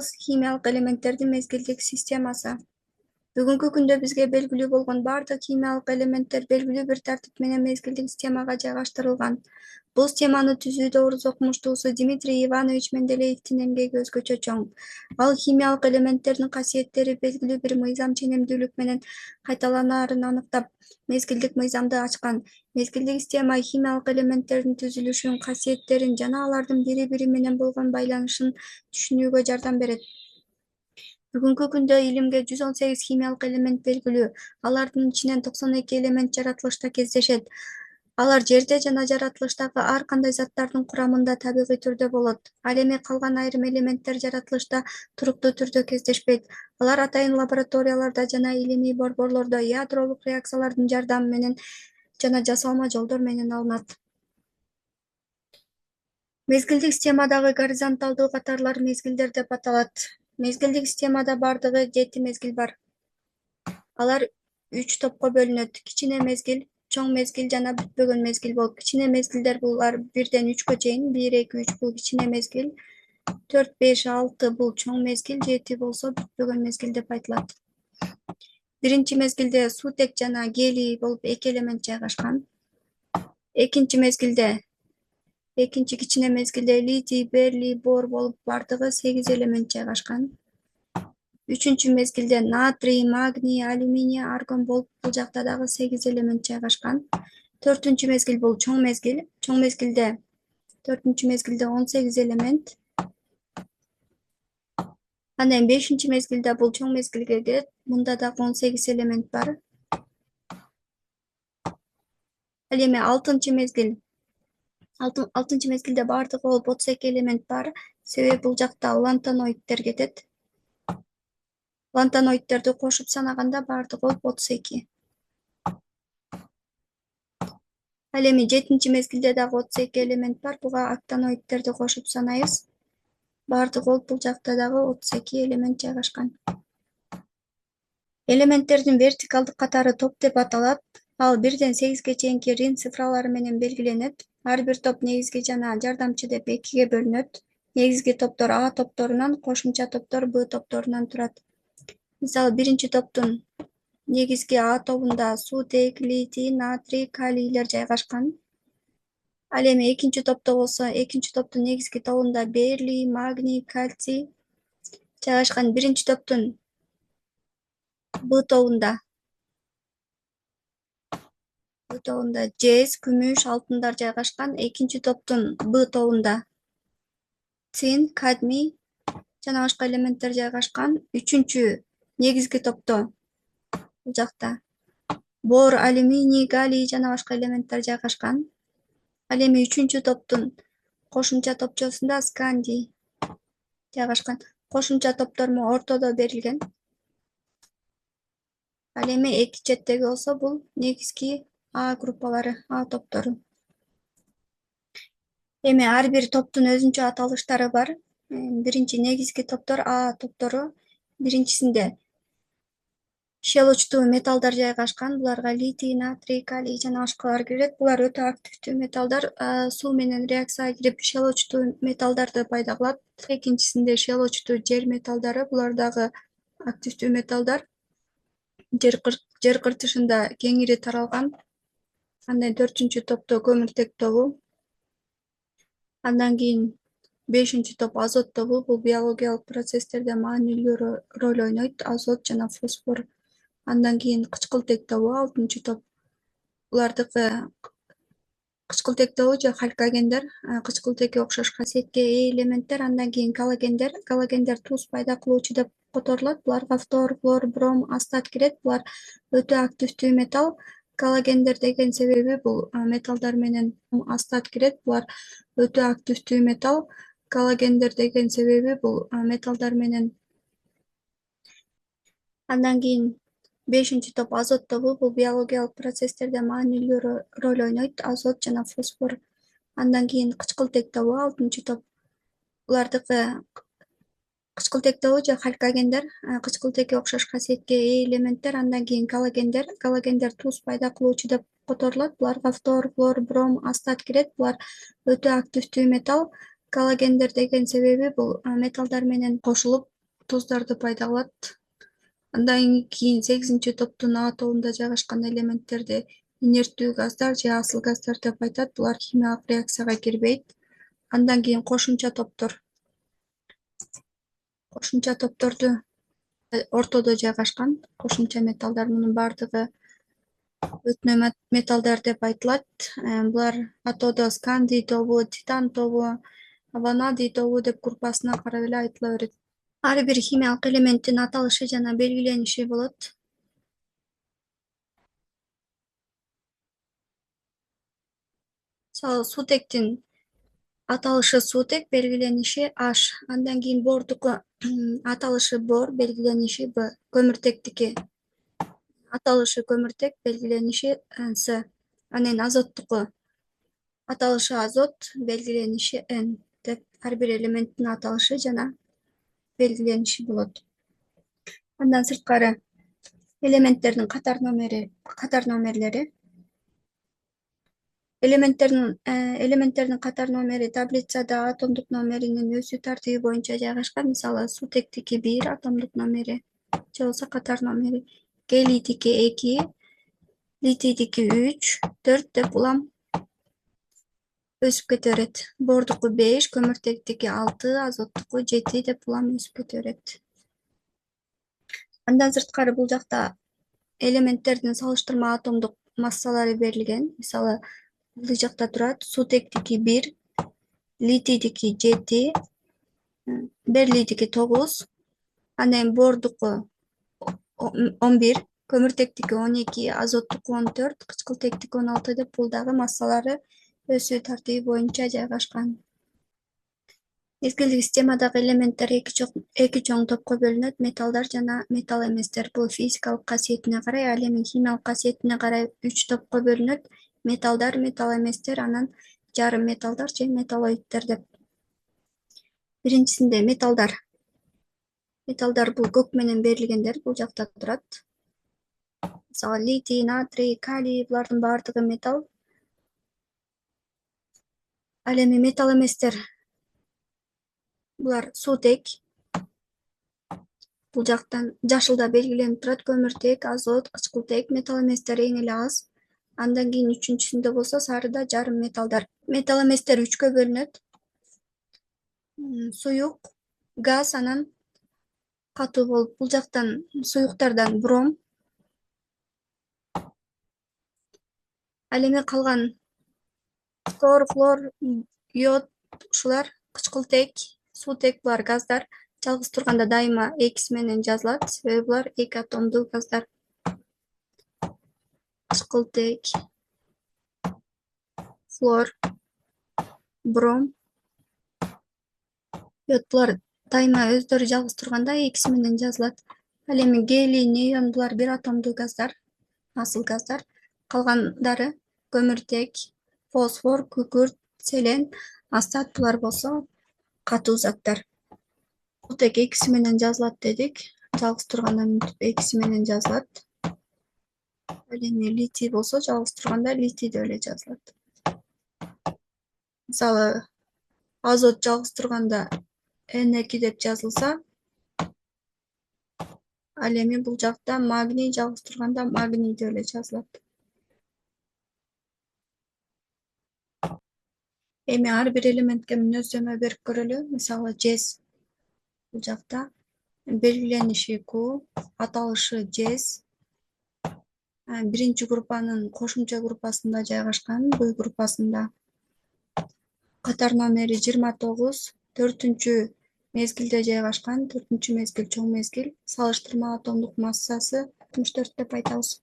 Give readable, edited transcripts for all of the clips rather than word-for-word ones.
Химиялык элементтердин мезгилдик системасы. Бүгүнкү күндө бизге белгилүү болгон бардык химиялык элементтер белгилүү бир тартип менен мезгилдик системага жайгаштырылган. Бул системаны түзүүдө орус окумуштуусу Дмитрий Иванович Менделеевдин эмгеги өзгөчө чоң. Ал химиялык элементтердин касиеттери белгилүү бир мыйзам ченемдүүлүк менен кайталанаарын аныктап, мезгилдик мыйзамды ачкан. Мезгилдик система химиялык элементтердин түзүлүшүн, касиеттерин жана алардын бири-бири менен болгон байланышын түшүнүүгө жардам берет. Бүгүнкү күндө илимге 118 химиялык элемент белгилүү. Алардын ичинен 92 элемент жаратылышта кездешет. Алар жерде жана жаратылыштагы ар кандай заттардын курамында табигый түрдө болот. Ал эми калган айрым элементтер жаратылышта туруктуу түрдө кездешпейт. Алар атайын лабораторияларда жана илимий борборлордо ядролук реакциялардын жардамы менен жана жасалма жолдор менен алынат. Мезгилдик системадагы горизонталдуу катарлар мезгилдер деп аталат. Мезгилдик системада бардыгы 7 мезгил бар. Алар 3 топко бөлүнөт. Кичине мезгил, чоң мезгил жана бүтпөгөн мезгил болуп. Кичине мезгилдер булар 1-ден 3кө чейин, 1, 2, 3 бул кичине мезгил, 4, 5, 6 бул чоң мезгил, 7 болсо бүтпөгөн мезгил деп айтылат. Биринчи мезгилде сутек жана гелий болуп 2 элемент жайгашкан. Экинчи кичине мезгилде литий, берлий, бор болуп бардыгы 8 элемент жайгашкан. Үчүнчү мезгилде натрий, магний, алюминий, аргон болуп бул жакта дагы 8 элемент жайгашкан. Төртүнчү мезгил бул чоң мезгил. Чоң мезгилде 18 элемент. Андан 5-нчи мезгилде бул чоң мезгилге кирет. Мында дагы 18 элемент бар. Ал эми 6-нчы мезгил. 6-нчы мезгилде бардыгы болуп 32 элемент бар. Себеби бул жакта лантаноиддер кетет. Лантаноиддерди кошуп санаганда бардыгы болуп 32. Ал эми 7-нчи мезгилде дагы 32 элемент бар. Буга актаноиддерди кошуп санайбыз. Бардыгы болуп бул жакта дагы 32 элемент жайгашкан. Элементтердин вертикалдык катары топ деп аталат. Ал 1-ден 8ге чейинки рим цифралары менен белгиленет. Ар бир топ негизги жана жардамчы деп 2ге бөлүнөт. Негизги топтор А топторунан, кошумча топтор Б топторунан турат. Мисалы, биринчи топтун негизги А тобунда сутек, литий, натрий, калийлер жайгашкан. Ал эми экинчи топто болсо, экинчи топтун негизги тобунда берлий, магний, кальций жайгашкан. Биринчи топтун Б тобунда жез, күмүш, алтындар жайгашкан. Экинчи топтун Б тобунда цинк, кадмий жана башка элементтер жайгашкан. Үчүнчү негизги топто бул жакта бор, алюминий, галлий жана башка элементтер жайгашкан. Ал эми үчүнчү топтун кошумча топчосунда скандий жайгашкан. Кошумча топтор ортодо берилген. Ал эми эки четтеги болсо бул негизги А группалары, А топтору. Эми ар бир топтун өзүнчө аталыштары бар. Биринчи негизги топтор А топтору. Биринчисинде шелочтуу металлдар жайгашкан. Буларга литий, натрий, калий жана башкалар кирет. Булар өтө активдүү металлдар. Суу менен реакцияга кирип шелочтуу металлдарды пайда кылат. Экинчисинде шелочтуу жер металлдары. Булар дагы активдүү металлдар. Жер кыртышында кеңири таралган. Андан 4-нчү топто көмүртек тобу. Андан кийин 5-нчи топ азот тобу. Бул биологиялык процесстерде маанилүү роль ойнойт. Азот жана фосфор. Андан кийин кычкылтек тобу 6-нчы топ. Булардыкы кычкылтек тобу же халькогендер. Кычкылтекке окшош касиетке ээ элементтер. Андан кийин галогендер. Галогендер туз пайда кылуучу деп которулат. Буларга фтор, хлор, бром, астат кирет. Булар өтө активдүү металл. Галогендер деген себеби бул металлдар менен астат кирет. Булар өтө активдүү металл. Галогендер деген себеби бул металлдар менен. Андан кийин 5-нчи топ азот тобу. Бул биологиялык процесстерде маанилүү роль ойнойт. Азот жана фосфор. Андан кийин кычкылтек тобу 6-нчы топ. Булардыкы кычкылтек тобу же халькогендер. Кычкылтекке окшош касиетке ээ элементтер. Андан кийин галогендер. Галогендер туз пайда кылуучу деп которулат. Буларга фтор, хлор, бром, астат кирет. Булар өтө активдүү металл. Галогендер деген себеби бул металлдар менен кошулуп туздарды пайда кылат. Андан кийин 8-топтун атомунда жайгашкан элементтерди инерттүү газдар же асыл газдар деп айтат. Булар химиялык реакцияга кирбейт. Андан кийин кошумча топторду ортодо жайгашкан кошумча металлдар, мунун баардыгы өтмө металлдар деп айтылат. Булар атодо скандий тобу, титан тобу, ванадий тобу деп группасына карап эле айтыла берет. Ар бир химиялык элементтин аталышы жана белгилениши болот. Мисалы сутектин аталышы сутек, белгилениши H. Андан кийин бордуку аталышы бор, белгилениши B. Көмүртектики аталышы көмүртек, белгилениши С. Анан азоттуку аталышы азот, белгилениши N деп ар бир элементтин аталышы жана белгилениши болот. Андан сырткары элементтердин катар номерлери. Элементтердин катар номери таблицада атомдук номеринин өсүү тартиби боюнча жайгашкан. Мисалы сутектики 1 атомдук номери же болбосо катар номери, гелийдики 2, литийдики 3, 4 деп улам өсүп кете берет. Бордуку 5, көмүртектики 6, азоттуку 7 деп улам өсүп кете берет. Андан сырткары бул жакта элементтердин салыштырма атомдук массалары берилген. Мисалы бул жакта турат сутектики 1, литийдики 7, берлийдики 9, анан бордуку 11, көмүртектики 12, азоттуку 14, кычкылтектики 16 деп бул дагы массалары өсүү тартиби боюнча жайгашкан. Мезгилдик системадагы элементтер эки чоң топко бөлүнөт: металлдар жана металл эместер. Бул физикалык касиетине карай, ал эми химиялык касиетине карай 3 топко бөлүнөт: металлдар, металл эместер, анан жарым металлдар же металлоидтер деп. Биринчисинде металлдар. Металлдар бул көк менен берилгендер, бул жакта турат. Мисалы литий, натрий, калий, булардын баардыгы металл. Ал эми металл эместер. Булар сутек. Бул жактан жашылда белгиленип турат: көмүртек, азот, кычкылтек. Металл эместер эң эле аз. Андан кийин үчүнчүсүндө болсо сарыда жарым металлдар. Металл эместер 3кө бөлүнөт: суюк, газ, анан катуу болуп. Бул жактан суюктардан бром. Ал эми калган фтор, флор, йод, ушулар кычкылтек, сутек, булар газдар. Жалгыз турганда дайыма X менен жазылат, себеби булар эки атомдуу газдар. Кычкылтек, флор, бром, йод, булар дайыма өздөрү жалгыз турганда X менен жазылат. Ал эми гелий, неон, булар бир атомдуу газдар, асыл газдар. Калгандары көмүртек, фосфор, күкүрт, селен, астат, булар болсо катуу заттар. Сутек X менен жазылат дедик. Жалгыз турганда X менен жазылат. Ал эми литий болсо жалгыз турганда литий деп эле жазылат. Мисалы азот жалгыз турганда N2 деп жазылса, ал эми бул жакта магний жалгыз турганда магний деп эле жазылат. Эми ар бир элементке мүнөздөмө берип көрөлү. Мисалы жез. Бул жакта белгилениши Q, аталышы жез. Биринчи группанын кошумча группасында жайгашкан, B группасында. Катар номери 29, 4-үнчү мезгилде жайгашкан, 4-үнчү мезгил чоң мезгил. Салыштырма атомдук массасы 64 деп айтабыз.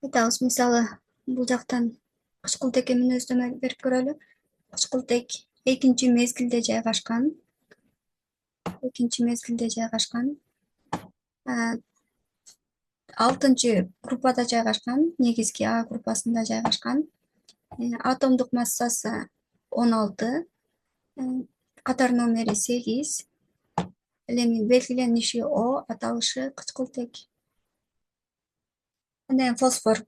Айтабыз, мисалы бул жактан кычкылтекке мүнөздөмө берип көрөлү. Кычкылтек экинчи мезгилде жайгашкан. 6-чы группада жайгашкан, негизги А группасында жайгашкан. Атомдук массасы 16, катар номери 8. Ал эми белгилениши О, аталышы кычкылтек. Андан фосфор.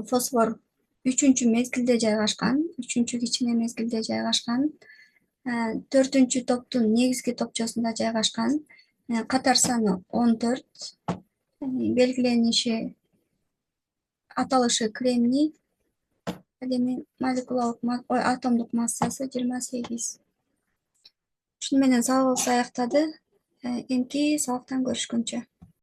Fosfor 3-cü mezgilde жайгашкан, 3-cü кичине мезгилде жайгашкан. 4-cü топтун негизги топчосунда жайгашкан. Катар саны 14. Белгилениши, аталышы кремний. Ал эми атомдук массасы 28. Ушуну менен сабагыбыз аяктады. Эмки сабактан көрүшкөнчө.